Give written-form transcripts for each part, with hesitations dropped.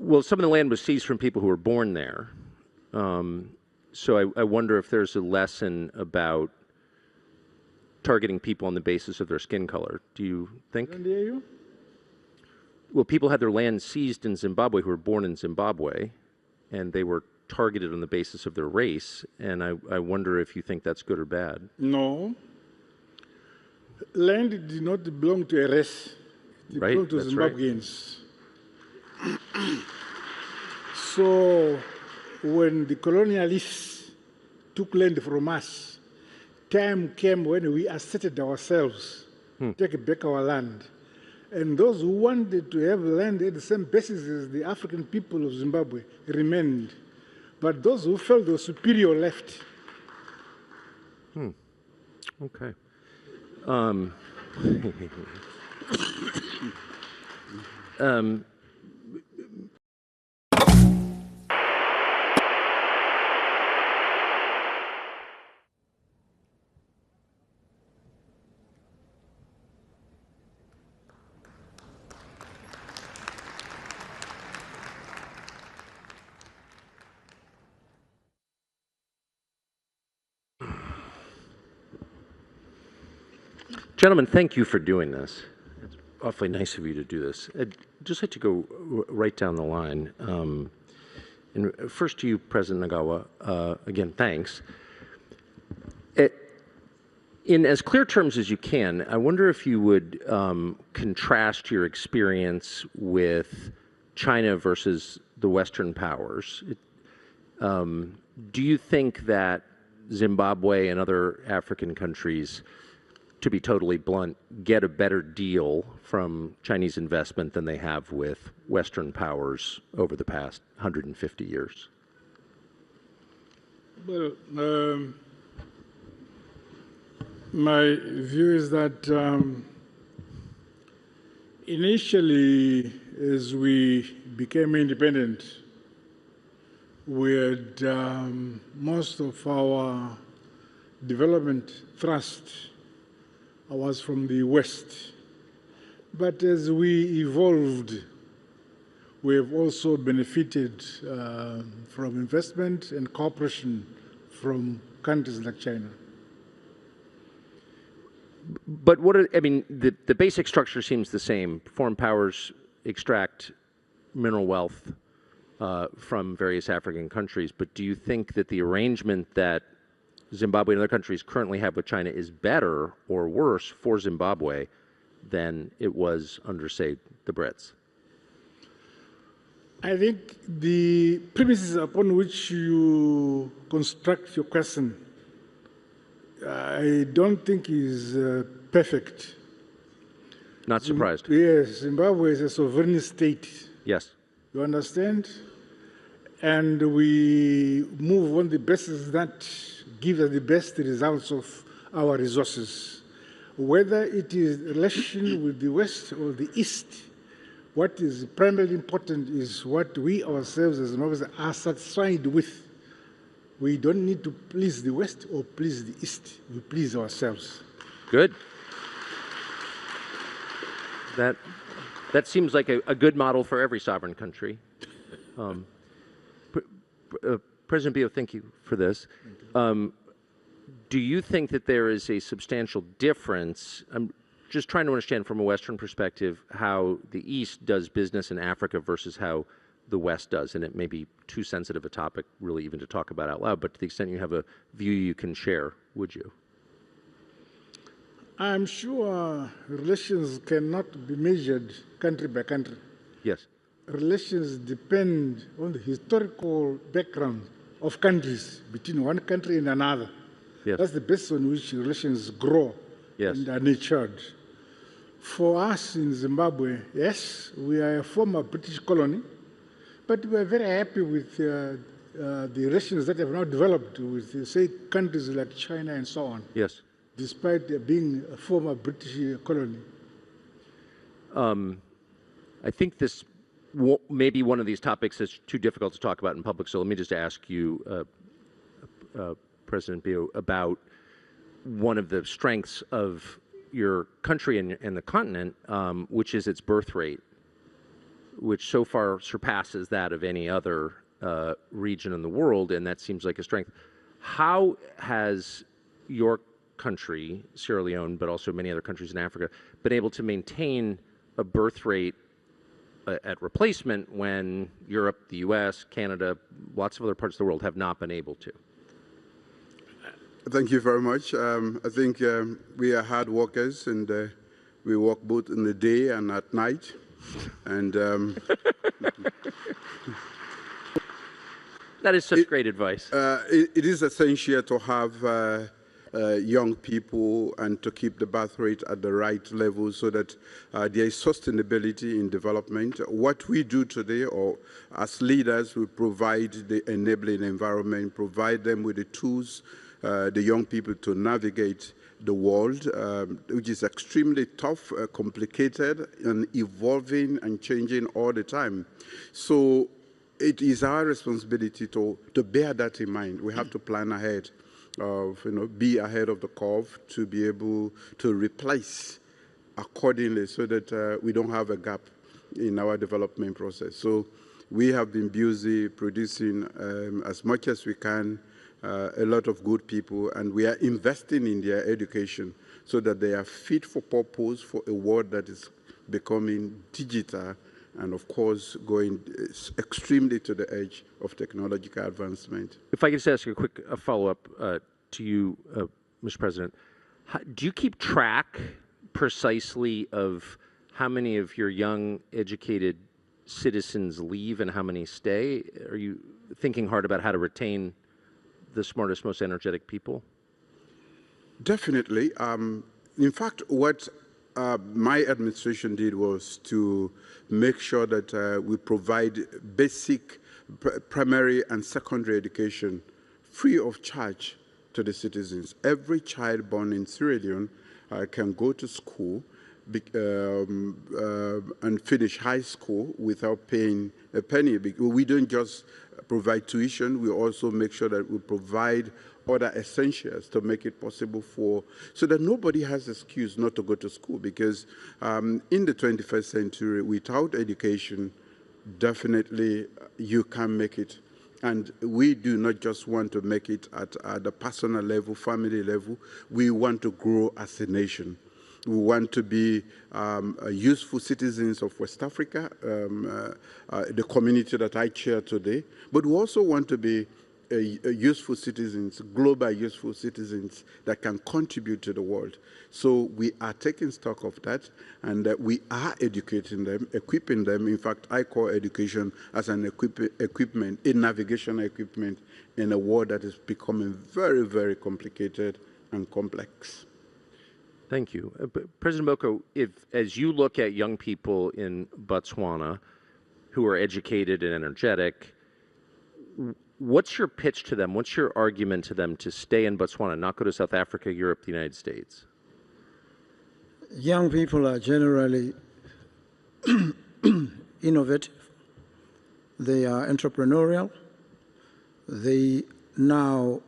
Well, some of the land was seized from people who were born there. So I wonder if there's a lesson about targeting people on the basis of their skin color. Do you think? I don't hear you. Well, people had their land seized in Zimbabwe who were born in Zimbabwe, and they were targeted on the basis of their race. And I wonder if you think that's good or bad. No. Land did not belong to a race. It Right, belonged to that's right. Zimbabweans. So when the colonialists took land from us, time came when we asserted ourselves, take back our land. And those who wanted to have land at the same basis as the African people of Zimbabwe remained. But those who felt they were superior left. Okay. Gentlemen, thank you for doing this. It's awfully nice of you to do this. I'd just like to go right down the line. And first to you, President Nagawa, again, thanks. In as clear terms as you can, I wonder if you would contrast your experience with China versus the Western powers. Do you think that Zimbabwe and other African countries, to be totally blunt, get a better deal from Chinese investment than they have with Western powers over the past 150 years? Well, my view is that initially, as we became independent, we had most of our development thrust was from the West. But as we evolved, we have also benefited from investment and cooperation from countries like China. But I mean, the basic structure seems the same. Foreign powers extract mineral wealth from various African countries. But do you think that the arrangement that Zimbabwe and other countries currently have with China is better or worse for Zimbabwe than it was under, say, the Brits? I think the premises upon which you construct your question, I don't think is perfect. Not surprised. Yes, Zimbabwe is a sovereign state. Yes. You understand? And we move on the basis that gives us the best results of our resources. Whether it is relation with the West or the East, what is primarily important is what we ourselves as Zimbabweans are satisfied with. We don't need to please the West or please the East. We please ourselves. Good. That seems like a good model for every sovereign country. President Bio, thank you for this. Do you think that there is a substantial difference? I'm just trying to understand from a Western perspective how the East does business in Africa versus how the West does. And it may be too sensitive a topic really even to talk about out loud, but to the extent you have a view you can share, would you? I'm sure relations cannot be measured country by country. Yes. Relations depend on the historical background of countries between one country and another. Yes. That's the basis on which relations grow and are nurtured. For us in Zimbabwe, yes, we are a former British colony, but we are very happy with the relations that have now developed with, say, countries like China and so on. Yes. Despite being a former British colony. I think this maybe one of these topics is too difficult to talk about in public, so let me just ask you, President Bio, about one of the strengths of your country and the continent, which is its birth rate. which so far surpasses that of any other region in the world, and that seems like a strength. How has your country, Sierra Leone, but also many other countries in Africa, been able to maintain a birth rate at replacement when Europe, the US, Canada, lots of other parts of the world have not been able to? Thank you very much. I think we are hard workers, and we work both in the day and at night. And that is such great advice. It is essential to have young people and to keep the birth rate at the right level so that there is sustainability in development. What we do today, or as leaders, we provide the enabling environment, provide them with the tools, the young people to navigate the world, which is extremely tough, complicated, and evolving and changing all the time. So it is our responsibility to bear that in mind. We have to plan ahead, be ahead of the curve to be able to replace accordingly so that we don't have a gap in our development process. So we have been busy producing as much as we can, a lot of good people, and we are investing in their education so that they are fit for purpose for a world that is becoming digital and, of course, going extremely to the edge of technological advancement. If I could just ask a quick follow-up to you, Mr. President. Do you keep track precisely of how many of your young, educated citizens leave and how many stay? Are you thinking hard about how to retain the smartest, most energetic people? Definitely. In fact, what my administration did was to make sure that we provide basic primary and secondary education free of charge to the citizens. Every child born in Sierra Leone can go to school and finish high school without paying a penny. We don't just provide tuition, we also make sure that we provide other essentials to make it possible so that nobody has excuse not to go to school, because in the 21st century, without education, definitely you can't make it. And we do not just want to make it at the personal level, family level, we want to grow as a nation. We want to be useful citizens of West Africa, the community that I chair today, but we also want to be useful citizens, global useful citizens that can contribute to the world. So we are taking stock of that, and we are educating them, equipping them. In fact, I call education as an equipment, a navigation equipment in a world that is becoming very, very complicated and complex. Thank you. President Boko, as you look at young people in Botswana who are educated and energetic, what's your pitch to them? What's your argument to them to stay in Botswana, not go to South Africa, Europe, the United States? Young people are generally innovative. They are entrepreneurial. They now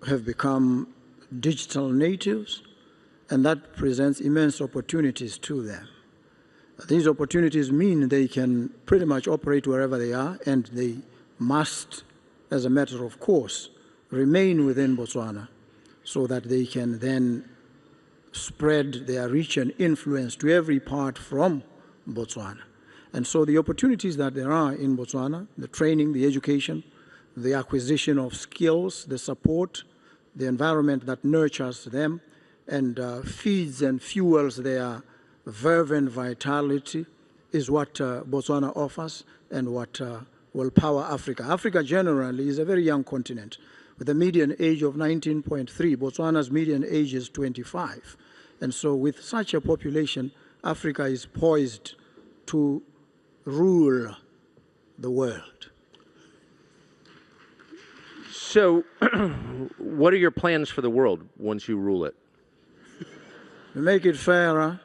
have become digital natives, and that presents immense opportunities to them. These opportunities mean they can pretty much operate wherever they are, and they must, as a matter of course, remain within Botswana so that they can then spread their reach and influence to every part from Botswana. And so the opportunities that there are in Botswana, the training, the education, the acquisition of skills, the support, the environment that nurtures them and feeds and fuels their verve and vitality is what Botswana offers and what will power Africa. Africa generally is a very young continent with a median age of 19.3. Botswana's median age is 25. And so with such a population, Africa is poised to rule the world. So what are your plans for the world once you rule it? To make it fairer,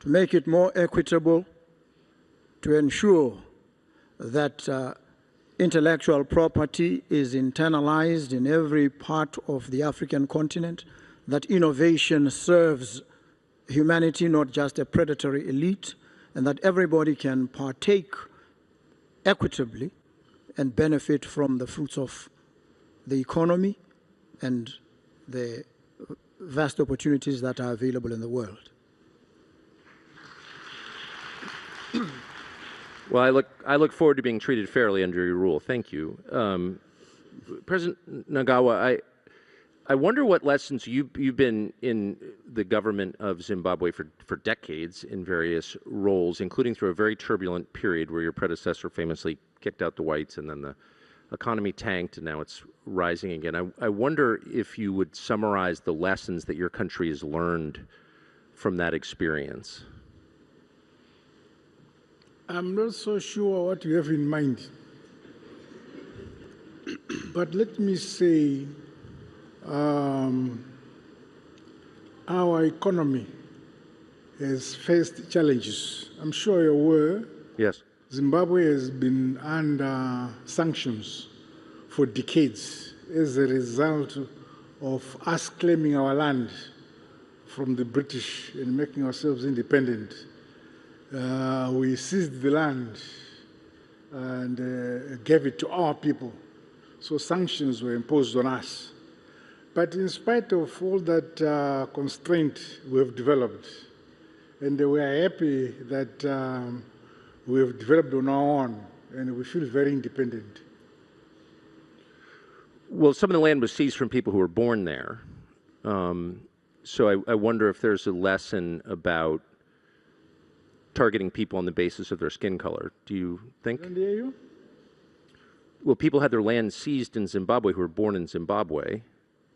to make it more equitable, to ensure that intellectual property is internalized in every part of the African continent, that innovation serves humanity, not just a predatory elite, and that everybody can partake equitably and benefit from the fruits of the economy and the vast opportunities that are available in the world. Well, I look forward to being treated fairly under your rule. Thank you. President Nagawa, I wonder what lessons you've been in the government of Zimbabwe for decades in various roles, including through a very turbulent period where your predecessor famously kicked out the whites and then the economy tanked and now it's rising again. I wonder if you would summarize the lessons that your country has learned from that experience. I'm not so sure what you have in mind. But let me say, our economy has faced challenges. I'm sure you're aware. Yes. Zimbabwe has been under sanctions for decades as a result of us claiming our land from the British and making ourselves independent. We seized the land and gave it to our people. So sanctions were imposed on us. But in spite of all that constraint we have developed, and we are happy that we have developed on our own, and we feel very independent. Well, some of the land was seized from people who were born there. So I wonder if there's a lesson about targeting people on the basis of their skin color. Do you think? Can I hear you? Well, people had their land seized in Zimbabwe who were born in Zimbabwe,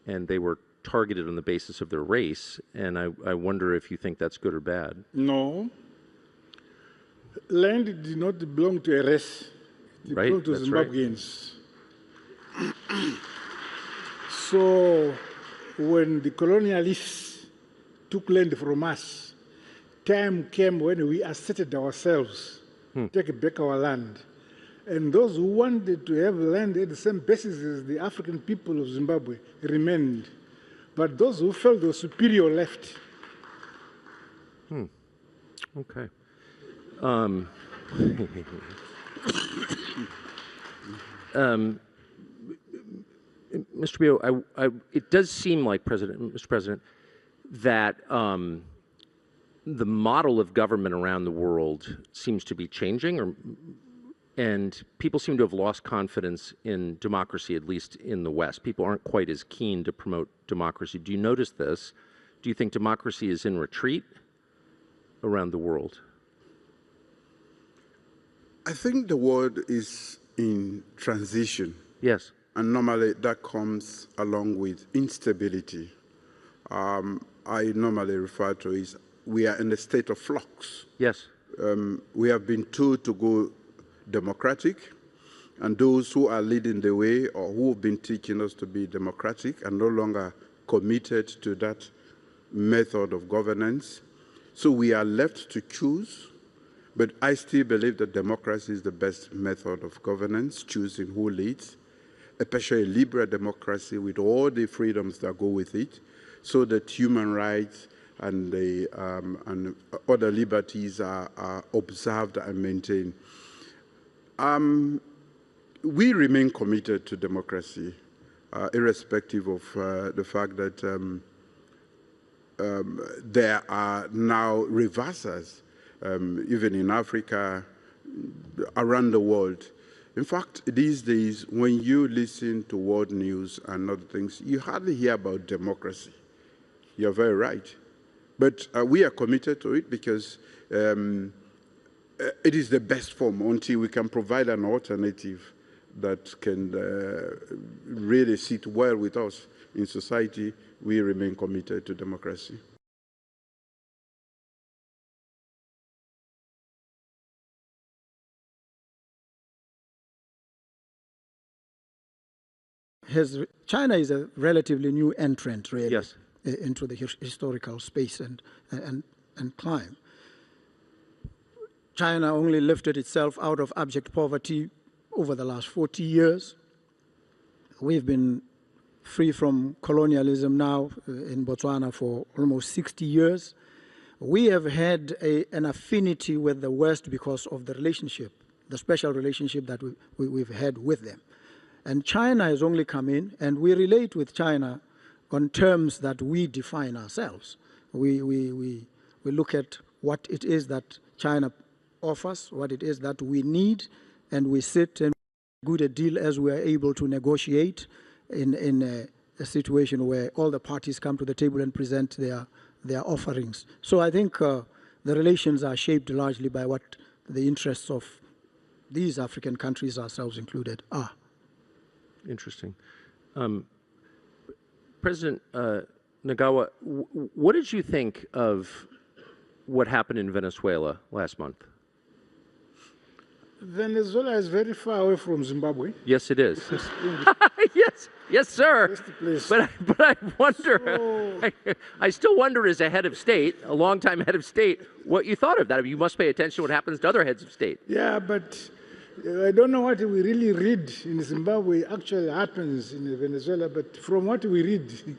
and they were targeted on the basis of their race, and I wonder if you think that's good or bad. No. Land did not belong to a race. It Right, belonged to that's right. Zimbabweans. So when the colonialists took land from us, time came when we asserted ourselves, take back our land. And those who wanted to have land at the same basis as the African people of Zimbabwe remained. But those who felt they were superior left. Okay. Mr. Bio, it does seem like, Mr. President, that the model of government around the world seems to be changing, and people seem to have lost confidence in democracy, at least in the West. People aren't quite as keen to promote democracy. Do you notice this? Do you think democracy is in retreat around the world? I think the world is in transition. Yes. And normally that comes along with instability. I normally refer to it as we are in a state of flux. Yes. We have been told to go democratic, and those who are leading the way or who have been teaching us to be democratic are no longer committed to that method of governance. So we are left to choose, but I still believe that democracy is the best method of governance, choosing who leads, especially liberal democracy with all the freedoms that go with it, so that human rights and other liberties are observed and maintained. We remain committed to democracy, irrespective of the fact that there are now reversers, even in Africa, around the world. In fact, these days, when you listen to world news and other things, you hardly hear about democracy. You're very right. But we are committed to it because it is the best form until we can provide an alternative that can really sit well with us in society. We remain committed to democracy. China is a relatively new entrant, really, Yes. into the historical space and climb. China only lifted itself out of abject poverty over the last 40 years. We've been free from colonialism now in Botswana for almost 60 years. We have had an affinity with the West because of the relationship the special relationship that we've had with them. And China has only come in, and we relate with China on terms that we define ourselves. We look at what it is that China offers, what it is that we need, and we sit and good a deal as we are able to negotiate in a situation where all the parties come to the table and present their offerings. So I think the relations are shaped largely by what the interests of these African countries, ourselves included, are. Interesting. President Nagawa, what did you think of what happened in Venezuela last month? Venezuela is very far away from Zimbabwe. Yes, it is. yes, sir. But I wonder, I still wonder as a head of state, a longtime head of state, what you thought of that. I mean, you must pay attention to what happens to other heads of state. Yeah, but I don't know what we really read in Zimbabwe actually happens in Venezuela, but from what we read,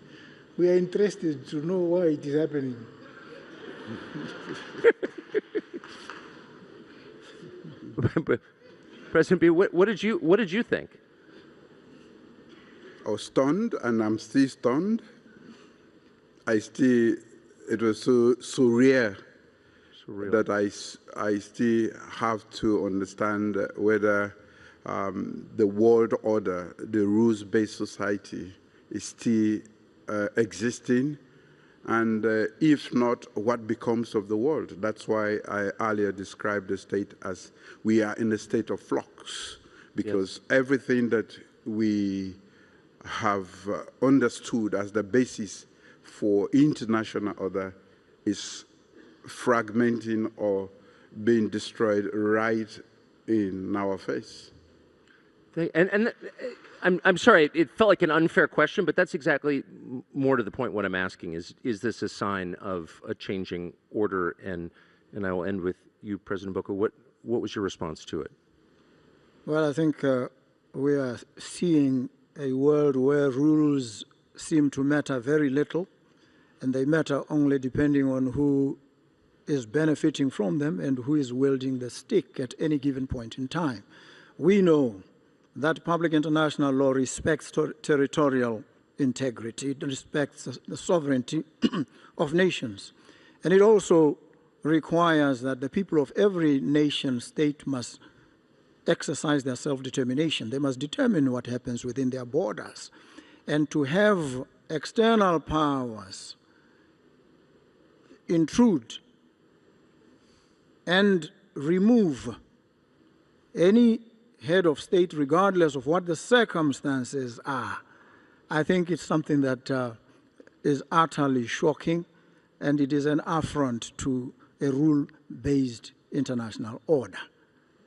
we are interested to know why it is happening. President B, what did you think? I was stunned, and I'm still stunned. It was so surreal that I still have to understand whether the world order, the rules-based society, is still existing, and if not, what becomes of the world? That's why I earlier described the state as we are in a state of flux, because everything that we have understood as the basis for international order is fragmenting or being destroyed right in our face. I'm sorry, it felt like an unfair question, but that's exactly more to the point what I'm asking is this a sign of a changing order? And I will end with you, President Boko. What was your response to it? Well, I think we are seeing a world where rules seem to matter very little, and they matter only depending on who is benefiting from them and who is wielding the stick at any given point in time. We know that public international law respects territorial integrity, it respects the sovereignty of nations. And it also requires that the people of every nation state must exercise their self-determination. They must determine what happens within their borders. And to have external powers intrude and remove any head of state, regardless of what the circumstances are, I think it's something that is utterly shocking, and it is an affront to a rule-based international order.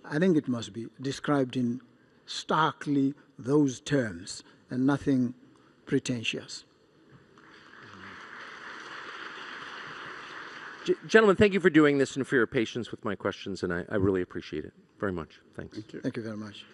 I think it must be described in starkly those terms and nothing pretentious. Gentlemen, thank you for doing this and for your patience with my questions, and I really appreciate it very much. Thanks. Thank you. Thank you very much.